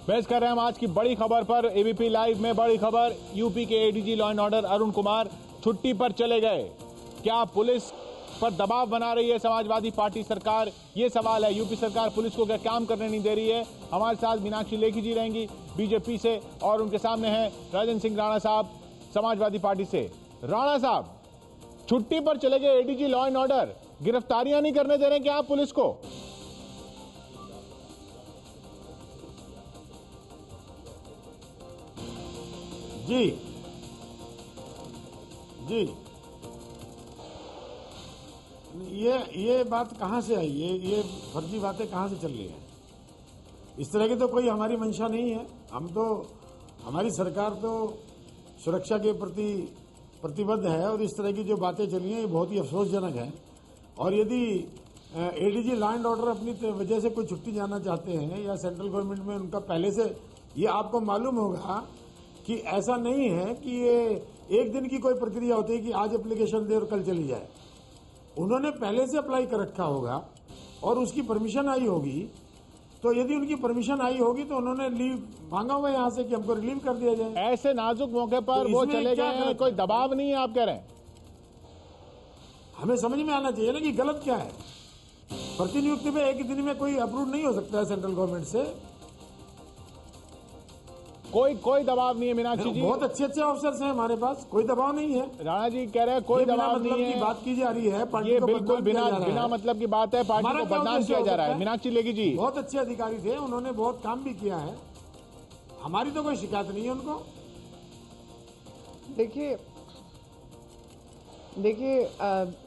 बहस कर रहे हैं हम आज की बड़ी खबर पर। एबीपी लाइव में बड़ी खबर, यूपी के ADG law and order Arun Kumar छुट्टी पर चले गए। क्या पुलिस पर दबाव बना रही है समाजवादी पार्टी सरकार? ये सवाल है। यूपी सरकार पुलिस को क्या काम करने नहीं दे रही है? हमारे साथ मीनाक्षी लेखी जी रहेंगी बीजेपी से, और उनके सामने हैं राजन सिंह राणा साहब समाजवादी पार्टी से। राणा साहब, छुट्टी पर चले गए एडीजी लॉ एंड ऑर्डर, गिरफ्तारियां नहीं करने दे रहे क्या आप पुलिस को? जी जी, ये बात कहां से आई? ये फर्जी बातें कहां से चल रही हैं? इस तरह की तो कोई हमारी मंशा नहीं है। हमारी सरकार तो सुरक्षा के प्रति प्रतिबद्ध है, और इस तरह की जो बातें चली हैं ये बहुत ही अफसोसजनक है। और यदि एडीजी लॉ एंड ऑर्डर अपनी वजह से कोई छुट्टी जाना चाहते हैं, या सेंट्रल गवर्नमेंट में उनका पहले से, ये आपको मालूम होगा कि ऐसा नहीं है कि ये एक दिन की कोई प्रक्रिया होती है कि आज एप्लीकेशन दे और कल चली जाए। उन्होंने पहले से अप्लाई कर रखा होगा और उसकी परमिशन आई होगी। तो यदि उनकी परमिशन आई होगी तो उन्होंने लीव मांगा हुआ यहाँ से कि हमको रिलीव कर दिया जाए। ऐसे नाजुक मौके पर तो वो चले गए हैं, कोई दबाव नहीं है आप कह रहे हैं? हमें समझ में आना चाहिए ना कि गलत क्या है। प्रतिनियुक्ति में एक दिन में कोई अप्रूव नहीं हो सकता है सेंट्रल गवर्नमेंट से। कोई दबाव नहीं है मीनाक्षी जी। बहुत अच्छे अफसर्स हैं हमारे पास, कोई दबाव नहीं है। राणा जी कह रहे हैं कोई दबाव नहीं है। की बात की जा रही है, ये बिल्कुल बिना मतलब की बात है, पार्टी को बदनाम किया जा रहा है। मीनाक्षी लेखी जी बहुत अच्छे अधिकारी थे, उन्होंने बहुत काम भी किया है, हमारी तो कोई शिकायत नहीं है उनको। देखिए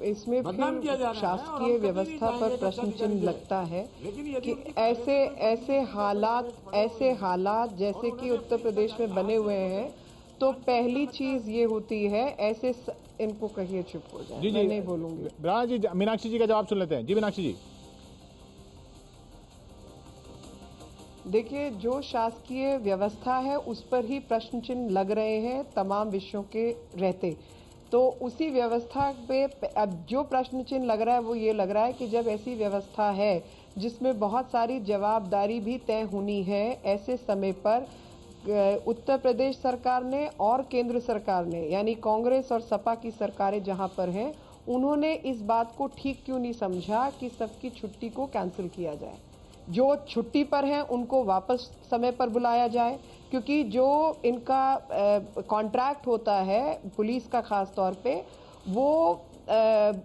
इसमें फिर शासकीय व्यवस्था पर प्रश्न चिन्ह लगता है कि ऐसे हालात जैसे कि उत्तर प्रदेश में बने हुए हैं, तो पहली चीज ये होती है, ऐसे इनको कहिए चुप हो जाए। जी, मैं नहीं बोलूंगी। राणा जी, मीनाक्षी जी का जवाब सुन लेते हैं। जी मीनाक्षी जी। देखिए, जो शासकीय व्यवस्था है उस पर ही प्रश्न चिन्ह लग रहे हैं तमाम विषयों के रहते। तो उसी व्यवस्था पे अब जो प्रश्न चिन्ह लग रहा है वो ये लग रहा है कि जब ऐसी व्यवस्था है जिसमें बहुत सारी जवाबदारी भी तय होनी है, ऐसे समय पर उत्तर प्रदेश सरकार ने और केंद्र सरकार ने, यानी कांग्रेस और सपा की सरकारें जहां पर हैं, उन्होंने इस बात को ठीक क्यों नहीं समझा कि सबकी छुट्टी को कैंसिल किया जाए। जो छुट्टी पर हैं उनको वापस समय पर बुलाया जाए, क्योंकि जो इनका कॉन्ट्रैक्ट होता है पुलिस का खास तौर पे, वो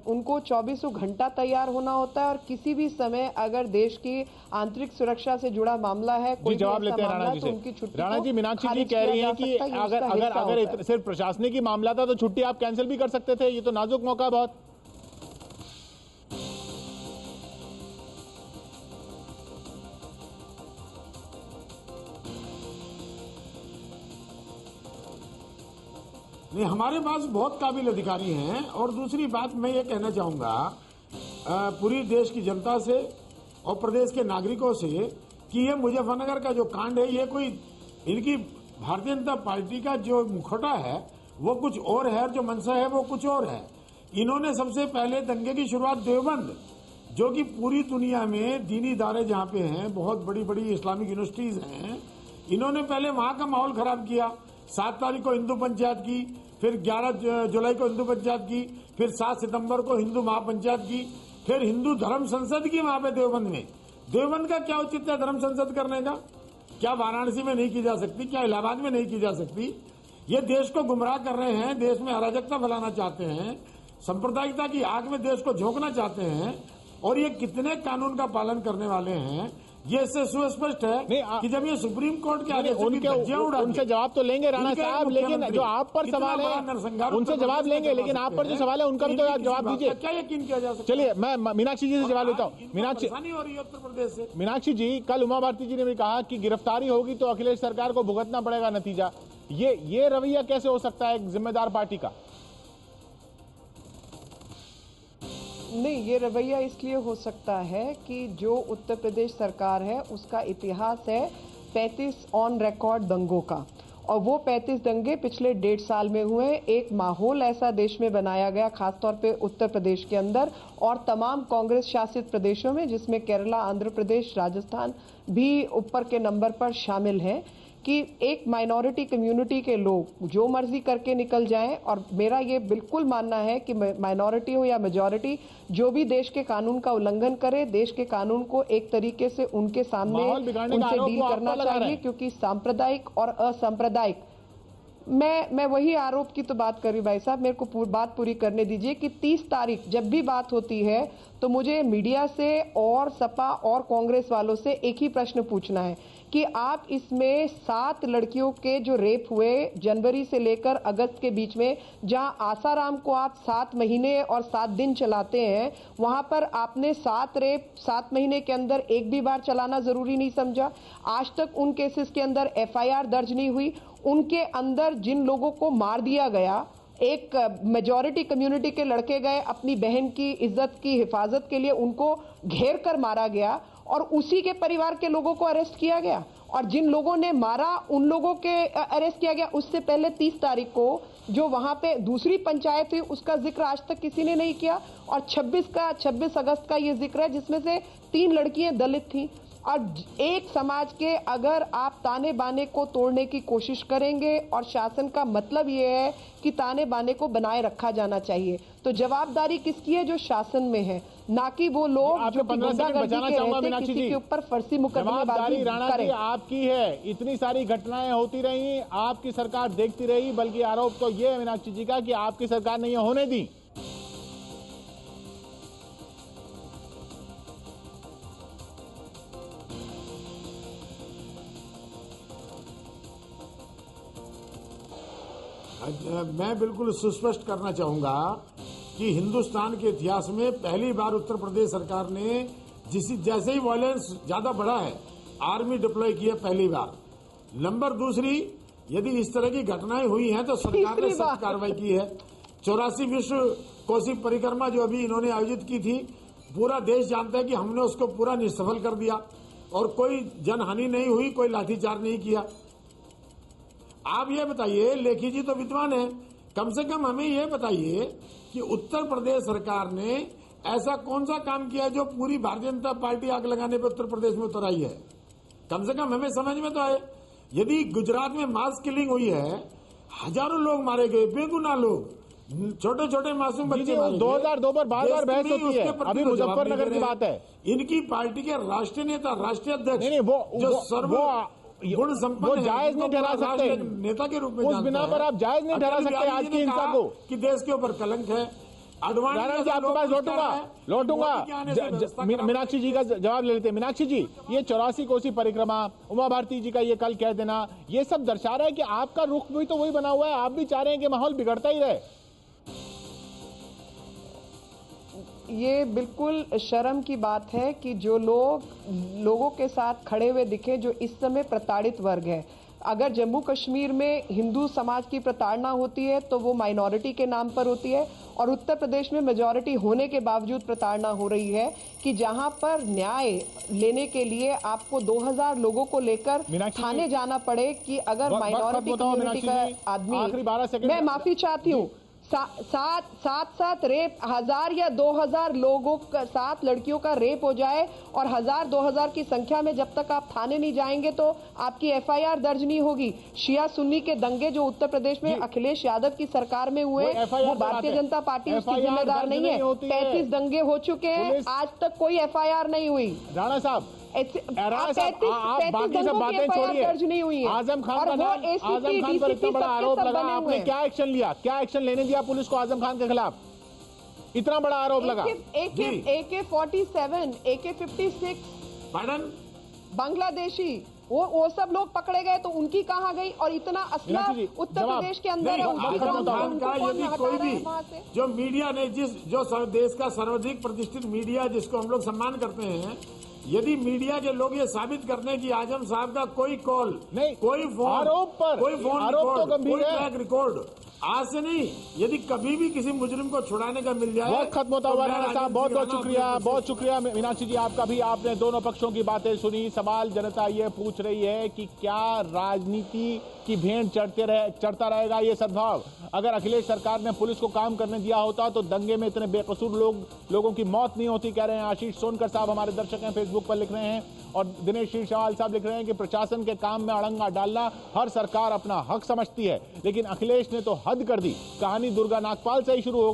उनको 24 घंटा तैयार होना होता है, और किसी भी समय अगर देश की आंतरिक सुरक्षा से जुड़ा मामला है, कोई जवाब लेते हैं राणा जी से। उनकी छुट्टी राणा जी, मीनाक्षी जी कह रही हैं कि अगर सिर्फ प्रशासनिक ही मामला था तो छुट्टी आप कैंसिल भी कर सकते थे। ये तो नाजुक मौका बहुत। नहीं, हमारे पास बहुत काबिल अधिकारी हैं। और दूसरी बात मैं ये कहना चाहूंगा पूरी देश की जनता से और प्रदेश के नागरिकों से कि ये मुजफ्फरनगर का जो कांड है, ये कोई इनकी भारतीय जनता पार्टी का जो मुखौटा है वो कुछ और है, और जो मंशा है वो कुछ और है। इन्होंने सबसे पहले दंगे की शुरुआत देवबंद, जो कि पूरी दुनिया में दीनी इदारे जहाँ पे हैं, बहुत बड़ी बड़ी इस्लामिक यूनिवर्सिटीज हैं, इन्होंने पहले वहां का माहौल खराब किया। 7 तारीख को हिंदू पंचायत की, फिर 11 जुलाई को हिंदू पंचायत की, फिर 7 सितंबर को हिंदू महापंचायत की, फिर हिंदू धर्म संसद की वहां पे देवबंद में। देवबंद का क्या औचित्य है धर्म संसद करने का? क्या वाराणसी में नहीं की जा सकती? क्या इलाहाबाद में नहीं की जा सकती? ये देश को गुमराह कर रहे हैं, देश में अराजकता फैलाना चाहते हैं, सांप्रदायिकता की आग में देश को झोंकना चाहते हैं। और ये कितने कानून का पालन करने वाले हैं, ये इससे सुस्पष्ट है कि जब ये सुप्रीम कोर्ट के आदेश उनसे जवाब तो लेंगे राणा साहब, लेकिन जो आप पर सवाल है उनसे जवाब लेंगे, लेकिन आप पर जो सवाल है उनका भी तो जवाब दीजिए। क्या यकीन किया जा सकता? चलिए, मैं मीनाक्षी जी से जवाब लेता हूँ। मीनाक्षी हो रही है उत्तर प्रदेश से। मीनाक्षी जी, कल उमा भारती जी ने भी कहा कि गिरफ्तारी होगी तो अखिलेश सरकार को भुगतना पड़ेगा नतीजा। ये रवैया कैसे हो सकता है एक जिम्मेदार पार्टी का? नहीं, ये रवैया इसलिए हो सकता है कि जो उत्तर प्रदेश सरकार है उसका इतिहास है 35 ऑन रिकॉर्ड दंगों का, और वो 35 दंगे पिछले 1.5 साल में हुए। एक माहौल ऐसा देश में बनाया गया, खासतौर पे उत्तर प्रदेश के अंदर और तमाम कांग्रेस शासित प्रदेशों में, जिसमें केरला, आंध्र प्रदेश, राजस्थान भी ऊपर के नंबर पर शामिल हैं, कि एक माइनॉरिटी कम्युनिटी के लोग जो मर्जी करके निकल जाएं। और मेरा ये बिल्कुल मानना है कि माइनॉरिटी हो या मेजॉरिटी, जो भी देश के कानून का उल्लंघन करे, देश के कानून को एक तरीके से उनके सामने उनसे डील करना चाहिए, क्योंकि सांप्रदायिक और असांप्रदायिक, मैं वही आरोप की तो बात कर रही हूं भाई साहब, मेरे को बात पूरी करने दीजिए कि 30 तारीख जब भी बात होती है तो मुझे मीडिया से और सपा और कांग्रेस वालों से एक ही प्रश्न पूछना है कि आप इसमें 7 लड़कियों के जो रेप हुए जनवरी से लेकर अगस्त के बीच में, जहां आसाराम को आप 7 महीने और 7 दिन चलाते हैं, वहां पर आपने 7 रेप 7 महीने के अंदर एक भी बार चलाना जरूरी नहीं समझा? आज तक उन केसेस के अंदर FIR दर्ज नहीं हुई। उनके अंदर जिन लोगों को मार दिया गया, एक मेजॉरिटी कम्युनिटी के लड़के गए अपनी बहन की इज्जत की हिफाजत के लिए, उनको घेर कर मारा गया और उसी के परिवार के लोगों को अरेस्ट किया गया, और जिन लोगों ने मारा उन लोगों के अरेस्ट किया गया। उससे पहले 30 तारीख को जो वहां पे दूसरी पंचायत हुई उसका जिक्र आज तक किसी ने नहीं किया, और 26 अगस्त का ये जिक्र है जिसमें से 3 लड़कियां दलित थी। और एक समाज के अगर आप ताने बाने को तोड़ने की कोशिश करेंगे, और शासन का मतलब ये है कि ताने बाने को बनाए रखा जाना चाहिए, तो जवाबदारी किसकी है? जो शासन में है, ना कि वो लोग जो गुंडागर्दी के रहते किसी के ऊपर फर्जी मुकदमेबाजी करें। आपकी है, इतनी सारी घटनाएं होती रही, आपकी सरकार देखती रही, बल्कि आरोप तो ये है मीनाक्षी जी का कि आपकी सरकार ने ये होने दी। मैं बिल्कुल सुस्पष्ट करना चाहूंगा कि हिंदुस्तान के इतिहास में पहली बार उत्तर प्रदेश सरकार ने जैसे ही वायलेंस ज्यादा बढ़ा है, आर्मी डिप्लॉय की है पहली बार। नंबर दूसरी, यदि इस तरह की घटनाएं हुई हैं तो सरकार ने सख्त कार्रवाई की है। 84 विश्व कोसी परिक्रमा जो अभी इन्होंने आयोजित की थी, पूरा देश जानता है कि हमने उसको पूरा निष्फल कर दिया और कोई जनहानि नहीं हुई, कोई लाठीचार्ज नहीं किया। आप ये बताइए, लेखी जी तो विद्वान है, कम से कम हमें ये बताइए कि उत्तर प्रदेश सरकार ने ऐसा कौन सा काम किया जो पूरी भारतीय जनता पार्टी आग लगाने पर उत्तर प्रदेश में उतर आई है? कम से कम हमें समझ में तो आए। यदि गुजरात में मास किलिंग हुई है, हजारों लोग मारे गए, बेगुनाह लोग, छोटे छोटे मासूम बच्चे मारे गए, 2002 पर बार-बार बहस होती है, अभी मुजफ्फरनगर की बात है। इनकी पार्टी के राष्ट्रीय नेता, राष्ट्रीय अध्यक्ष, नहीं, जो सर्व गुण संपन्न, वो जायज नहीं ठहरा सकते नेता के रूप में, उस बिना पर आप जायज नहीं ठहरा सकते आज की हिंसा को कि देश के ऊपर कलंक है। नारायण जी आपके पास लौटूंगा। मीनाक्षी जी का जवाब ले लेते हैं। मीनाक्षी जी, ये 84 कोसी परिक्रमा, उमा भारती जी का ये कल कह देना, ये सब दर्शा रहा है कि आपका रुख भी तो वही बना हुआ है, आप भी चाह रहे हैं कि माहौल बिगड़ता ही रहे। ये बिल्कुल शर्म की बात है कि जो लोगों के साथ खड़े हुए दिखे, जो इस समय प्रताड़ित वर्ग है। अगर जम्मू कश्मीर में हिंदू समाज की प्रताड़ना होती है तो वो माइनॉरिटी के नाम पर होती है, और उत्तर प्रदेश में मेजॉरिटी होने के बावजूद प्रताड़ना हो रही है कि जहां पर न्याय लेने के लिए आपको 2000 लोगों को लेकर थाने जाना पड़े कि अगर माइनॉरिटी कम्युनिटी का आदमी, मैं माफी चाहती हूँ, 7 रेप, 1000 या 2000 लोगों का, 7 लड़कियों का रेप हो जाए और 1000-2000 की संख्या में जब तक आप थाने नहीं जाएंगे तो आपकी FIR दर्ज नहीं होगी। शिया सुन्नी के दंगे जो उत्तर प्रदेश में अखिलेश यादव की सरकार में हुए, वो भारतीय जनता पार्टी उसकी जिम्मेदार नहीं है। 35 दंगे हो चुके हैं, आज तक कोई FIR नहीं हुई। राणा साहब, आप बाकी सब बातें छोड़िए, आजम खान पर इतना बड़ा आरोप लगा, आपने क्या एक्शन लिया? क्या एक्शन लेने दिया पुलिस को आजम खान के खिलाफ? इतना बड़ा आरोप लगा। AK-47, AK-56 बांग्लादेशी, वो सब लोग पकड़े गए तो उनकी कहाँ गई? और इतना असला उत्तर प्रदेश के अंदर है, यदि कोई भी जो मीडिया ने जो देश का सर्वाधिक प्रतिष्ठित मीडिया जिसको हम लोग सम्मान करते हैं, यदि मीडिया के लोग ये साबित करने की आजम साहब का कोई कॉल नहीं, कोई फोन, आरोप पर कोई फोन आरोप तो गंभीर है, ट्रैक रिकॉर्ड आज से नहीं, यदि कभी भी किसी मुजरिम को छुड़ाने का मिल जाए। वक्त खत्म होता हुआ राणा साहब, बहुत बहुत शुक्रिया मीनाक्षी जी आपका भी। आपने दोनों पक्षों की बातें सुनी। सवाल जनता ये पूछ रही है कि क्या राजनीति की भेंट चढ़ता रहेगा ये सद्भाव। अगर अखिलेश सरकार ने पुलिस को काम करने दिया होता तो दंगे में इतने बेकसूर लोगों की मौत नहीं होती, कह रहे हैं आशीष सोनकर साहब, हमारे दर्शक हैं, फेसबुक पर लिख रहे हैं। और दिनेश शीरसवाल साहब लिख रहे हैं कि प्रशासन के काम में अड़ंगा डालना हर सरकार अपना हक समझती है, लेकिन अखिलेश ने तो हद कर दी। कहानी दुर्गा नागपाल से ही शुरू हो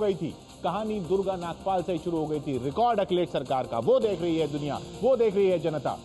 गई थी, रिकॉर्ड अखिलेश सरकार का वो देख रही है दुनिया, वो देख रही है जनता।